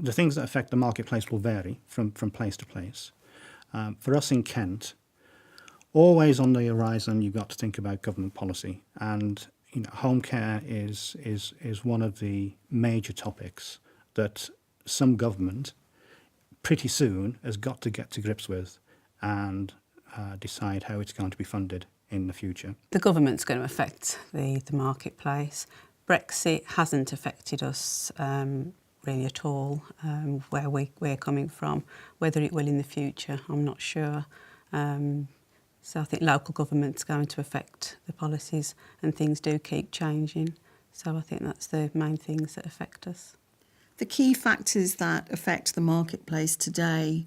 the things that affect the marketplace will vary from place to place. For us in Kent, always on the horizon, you've got to think about government policy, and home care is one of the major topics that some government pretty soon has got to get to grips with and decide how it's going to be funded in the future. The government's going to affect the marketplace. Brexit hasn't affected us really at all, where we're coming from. Whether it will in the future, I'm not sure. So I think local government's going to affect the policies, and things do keep changing. So I think that's the main things that affect us. The key factors that affect the marketplace today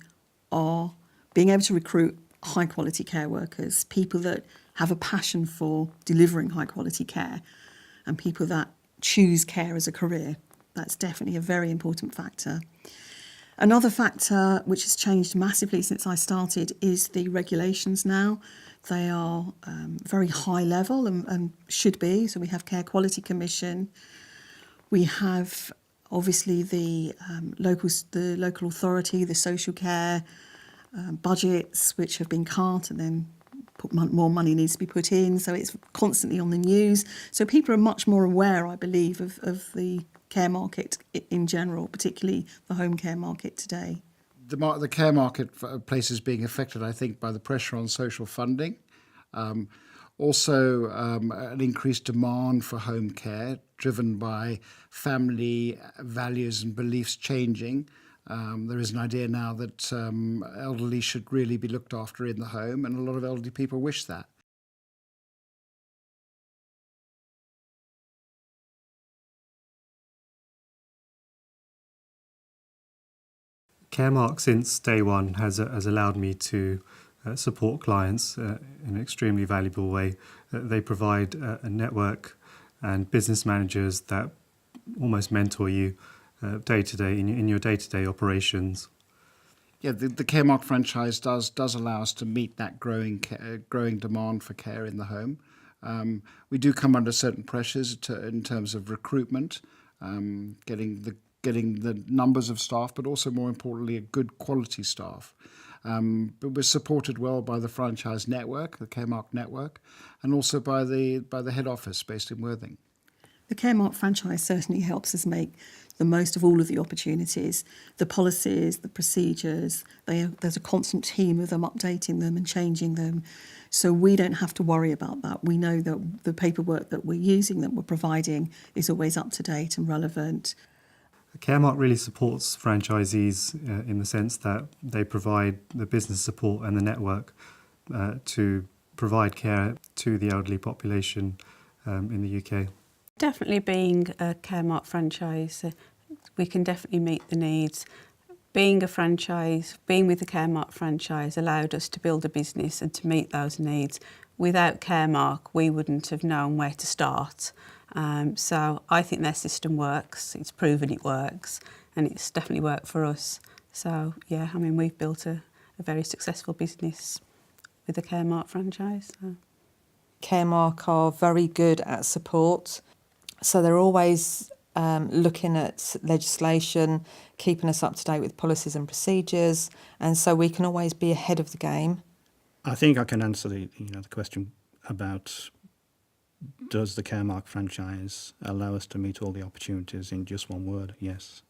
are being able to recruit high quality care workers, people that have a passion for delivering high quality care, and people that choose care as a career. That's definitely a very important factor. Another factor which has changed massively since I started is the regulations now. They are very high level and should be. So we have Care Quality Commission. We have obviously the local authority, the social care budgets, which have been cut, and then more money needs to be put in. So it's constantly on the news. So people are much more aware, I believe, of the care market in general, particularly the home care market today. The care marketplace is being affected, I think, by the pressure on social funding. Also, an increased demand for home care driven by family values and beliefs changing. There is an idea now that elderly should really be looked after in the home, and a lot of elderly people wish that. Caremark, since day one, has allowed me to support clients in an extremely valuable way. They provide a network and business managers that almost mentor you day to day in your day-to-day operations. Yeah, the Caremark franchise does allow us to meet that growing demand for care in the home. We do come under certain pressures in terms of recruitment, getting the numbers of staff, but also more importantly, a good quality staff. But we're supported well by the franchise network, the Caremark network, and also by the head office based in Worthing. The Caremark franchise certainly helps us make the most of all of the opportunities, the policies, the procedures. There's a constant team of them updating them and changing them. So we don't have to worry about that. We know that the paperwork that we're using, that we're providing, is always up to date and relevant. Caremark really supports franchisees in the sense that they provide the business support and the network to provide care to the elderly population in the UK. Definitely being a Caremark franchise, we can definitely meet the needs. Being with the Caremark franchise allowed us to build a business and to meet those needs. Without Caremark, we wouldn't have known where to start. So I think their system works. It's proven it works, and it's definitely worked for us. So yeah, I mean, we've built a very successful business with the Caremark franchise. So. Caremark are very good at support. So they're always looking at legislation, keeping us up to date with policies and procedures, and so we can always be ahead of the game. I think I can answer the question about does the Caremark franchise allow us to meet all the opportunities in just one word? Yes.